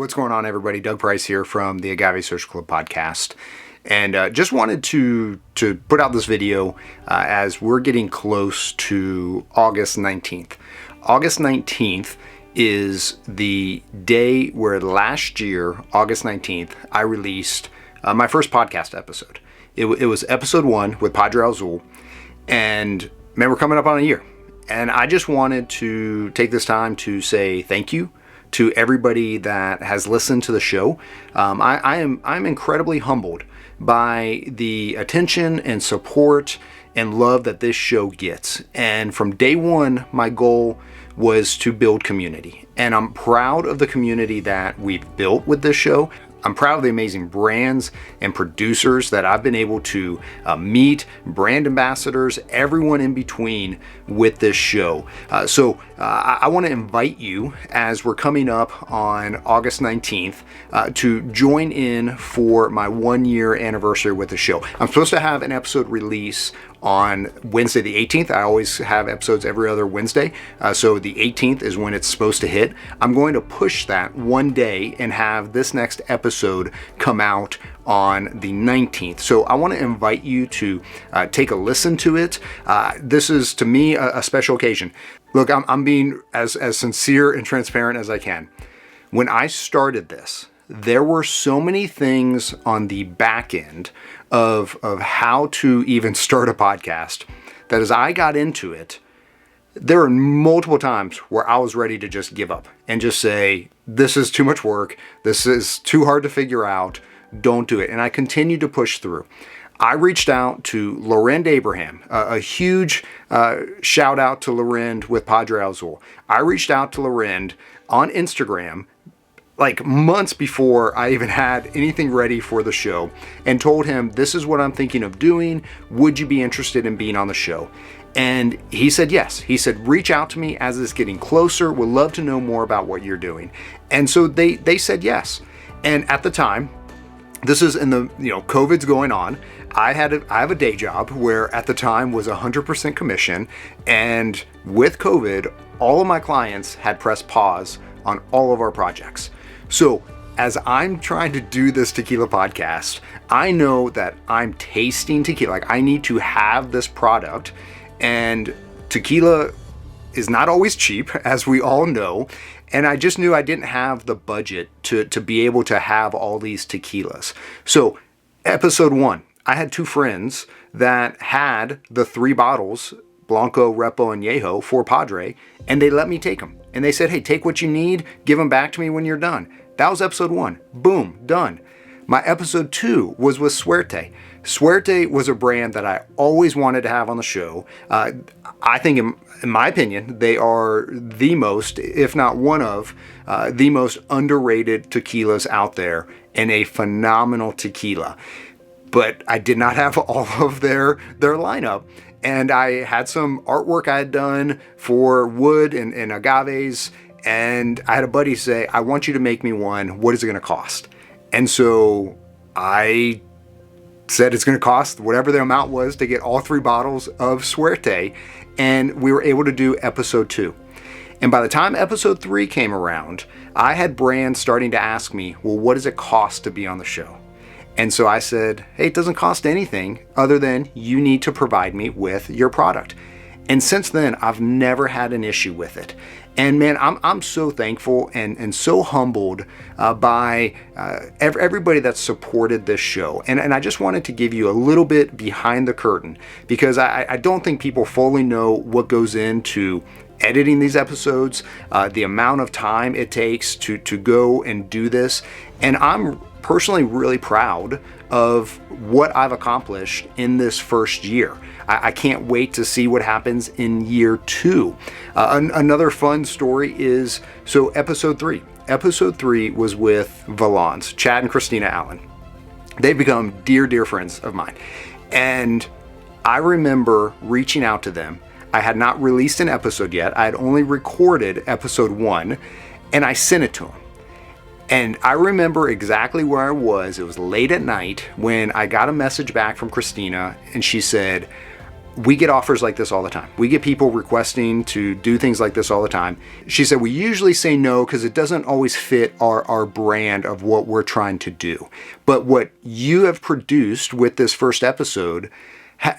What's going on, everybody? Doug Price here from the Agave Social Club podcast. And just wanted to put out this video as we're getting close to August 19th. August 19th is the day where last year, August 19th, I released my first podcast episode. It was episode 1 with Padre Azul. And man, we're coming up on a year. And I just wanted to take this time to say thank you to everybody that has listened to the show. I'm incredibly humbled by the attention and support and love that this show gets. And from day one, my goal was to build community. And I'm proud of the community that we've built with this show. I'm proud of the amazing brands and producers that I've been able to meet, brand ambassadors, everyone in between with this show. So I want to invite you, as we're coming up on August 19th, to join in for my 1-year anniversary with the show. I'm supposed to have an episode release on Wednesday the 18th. I always have episodes every other Wednesday. So the 18th is when it's supposed to hit. I'm going to push that one day and have this next episode come out on the 19th. So I want to invite you to take a listen to it. This is, to me, a special occasion. Look, I'm being as sincere and transparent as I can. When I started this, there were so many things on the back end of how to even start a podcast that as I got into it, there were multiple times where I was ready to just give up and just say, this is too much work. This is too hard to figure out. Don't do it. And I continued to push through. I reached out to Loren Abraham, a huge shout out to Loren with Padre Azul. I reached out to Loren on Instagram like months before I even had anything ready for the show and told him, this is what I'm thinking of doing. Would you be interested in being on the show? And he said yes. He said, reach out to me as it's getting closer. Would love to know more about what you're doing. And so they said yes. And at the time, this is in the, COVID's going on. I have a day job where at the time was 100% commission. And with COVID, all of my clients had pressed pause on all of our projects. So as I'm trying to do this tequila podcast, I know that I'm tasting tequila. Like, I need to have this product, and tequila is not always cheap, as we all know. And I just knew I didn't have the budget to be able to have all these tequilas. So episode 1, I had 2 friends that had the 3 bottles, Blanco, Repo, and Yeho for Padre, and they let me take them. And they said, hey, take what you need, give them back to me when you're done. That was episode 1. Boom, done. My episode 2 was with Suerte. Suerte was a brand that I always wanted to have on the show. I think, in my opinion, they are the most, if not one of, the most underrated tequilas out there, and a phenomenal tequila. But I did not have all of their lineup. And I had some artwork I had done for wood and agaves. And I had a buddy say, I want you to make me one. What is it going to cost? And so I said it's going to cost whatever the amount was to get all 3 bottles of Suerte. And we were able to do episode 2. And by the time episode 3 came around, I had brands starting to ask me, well, what does it cost to be on the show? And so I said, hey, it doesn't cost anything other than you need to provide me with your product. And since then, I've never had an issue with it. And man, I'm so thankful and so humbled by everybody that's supported this show. And I just wanted to give you a little bit behind the curtain, because I don't think people fully know what goes into editing these episodes, the amount of time it takes to go and do this. And I'm personally really proud of what I've accomplished in this first year. I can't wait to see what happens in year 2. Another fun story is, so episode 3. Episode 3 was with Valons, Chad and Christina Allen. They've become dear friends of mine. And I remember reaching out to them. I had not released an episode yet. I had only recorded episode 1, and I sent it to them. And I remember exactly where I was. It was late at night when I got a message back from Christina, and she said, We get offers like this all the time. We get people requesting to do things like this all the time. She said, we usually say no because it doesn't always fit our brand of what we're trying to do. But what you have produced with this first episode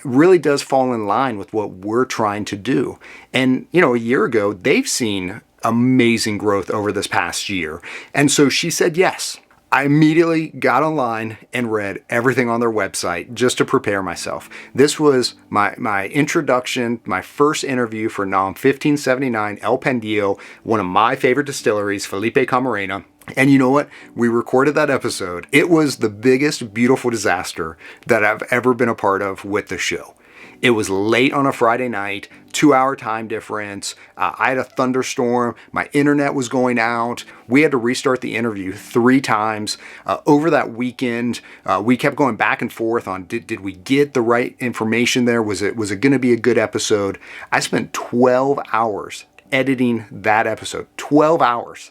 really does fall in line with what we're trying to do. And, a year ago, they've seen amazing growth over this past year. And so she said yes. I immediately got online and read everything on their website just to prepare myself. This was my introduction, my first interview for NOM 1579 El Pendillo, one of my favorite distilleries, Felipe Camarena. And you know what? We recorded that episode. It was the biggest, beautiful disaster that I've ever been a part of with the show. It was late on a Friday night, 2-hour time difference. I had a thunderstorm. My internet was going out. We had to restart the interview 3 times. Over that weekend, we kept going back and forth on did we get the right information there? Was it going to be a good episode? I spent 12 hours editing that episode. 12 hours.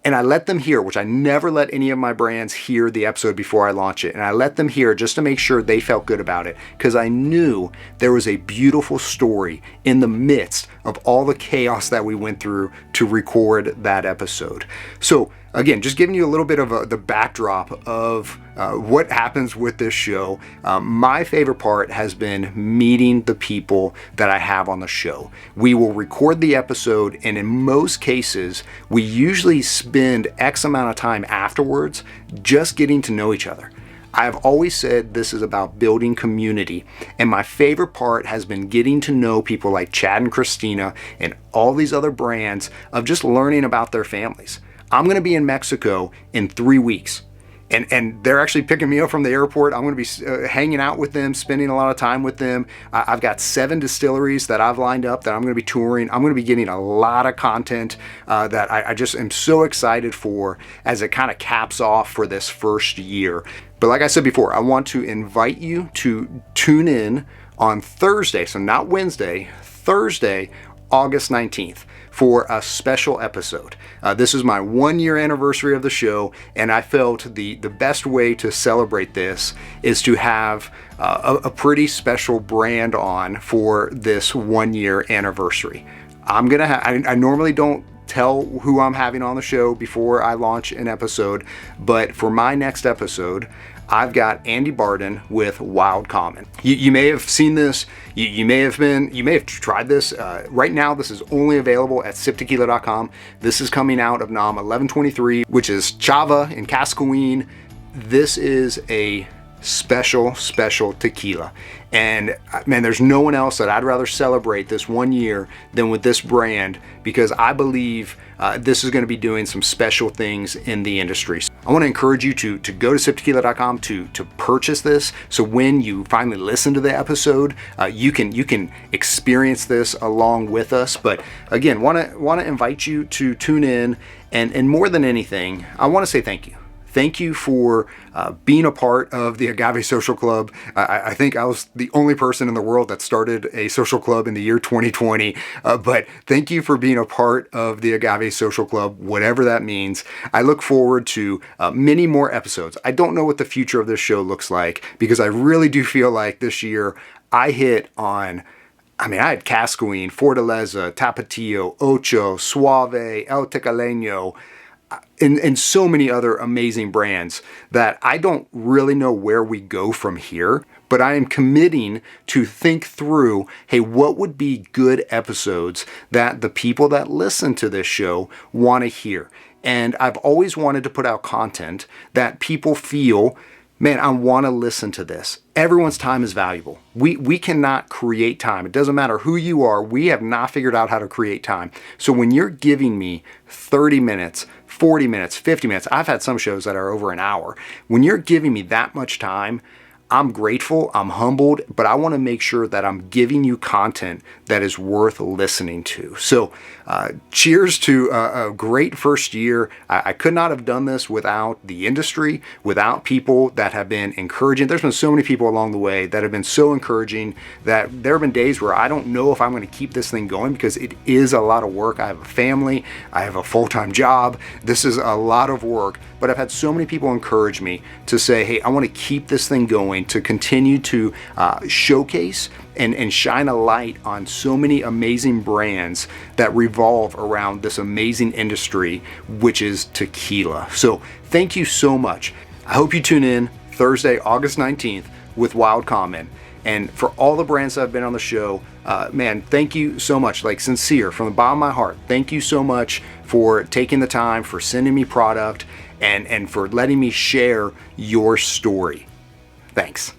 And I let them hear, which I never let any of my brands hear the episode before I launch it. And I let them hear just to make sure they felt good about it, because I knew there was a beautiful story in the midst of all the chaos that we went through to record that episode. So again, just giving you a little bit of the backdrop of what happens with this show. My favorite part has been meeting the people that I have on the show. We will record the episode, and in most cases, we usually spend X amount of time afterwards just getting to know each other. I've always said this is about building community, and my favorite part has been getting to know people like Chad and Christina and all these other brands, of just learning about their families. I'm going to be in Mexico in 3 weeks, and they're actually picking me up from the airport. I'm going to be hanging out with them, spending a lot of time with them. I've got 7 distilleries that I've lined up that I'm going to be touring. I'm going to be getting a lot of content that I just am so excited for as it kind of caps off for this first year. But like I said before, I want to invite you to tune in on Thursday, so not Wednesday, Thursday, August 19th. For a special episode. This is my 1-year anniversary of the show, and I felt the best way to celebrate this is to have a pretty special brand on for this 1-year anniversary. I normally don't tell who I'm having on the show before I launch an episode, but for my next episode, I've got Andy Barden with Wild Common. You may have seen this. You may have tried this. Right now, this is only available at siptequila.com. This is coming out of NOM 1123, which is Chava and Cascaween. This is a special tequila. And man, there's no one else that I'd rather celebrate this 1 year than with this brand, because I believe this is going to be doing some special things in the industry. So I want to encourage you to go to siptequila.com to purchase this, so when you finally listen to the episode, you can experience this along with us. But again, want to invite you to tune in, and more than anything, I want to say thank you. Thank you for being a part of the Agave Social Club. I think I was the only person in the world that started a social club in the year 2020, but thank you for being a part of the Agave Social Club, whatever that means. I look forward to many more episodes. I don't know what the future of this show looks like, because I really do feel like this year I hit on... I had Cascaween, Fortaleza, Tapatio, Ocho, Suave, El Tecaleño, and so many other amazing brands that I don't really know where we go from here, but I am committing to think through, hey, what would be good episodes that the people that listen to this show want to hear? And I've always wanted to put out content that people feel, man, I want to listen to this. Everyone's time is valuable. We cannot create time. It doesn't matter who you are. We have not figured out how to create time. So when you're giving me 30 minutes, 40 minutes, 50 minutes, I've had some shows that are over an hour. When you're giving me that much time, I'm grateful, I'm humbled, but I want to make sure that I'm giving you content that is worth listening to. So cheers to a great first year. I could not have done this without the industry, without people that have been encouraging. There's been so many people along the way that have been so encouraging that there have been days where I don't know if I'm going to keep this thing going, because it is a lot of work. I have a family, I have a full-time job. This is a lot of work, but I've had so many people encourage me to say, hey, I want to keep this thing going. doing to continue to showcase and shine a light on so many amazing brands that revolve around this amazing industry, which is tequila. So thank you so much. I hope you tune in Thursday, August 19th with Wild Comment. And for all the brands that have been on the show, man, thank you so much. Like, sincere, from the bottom of my heart, thank you so much for taking the time, for sending me product, and for letting me share your story. Thanks.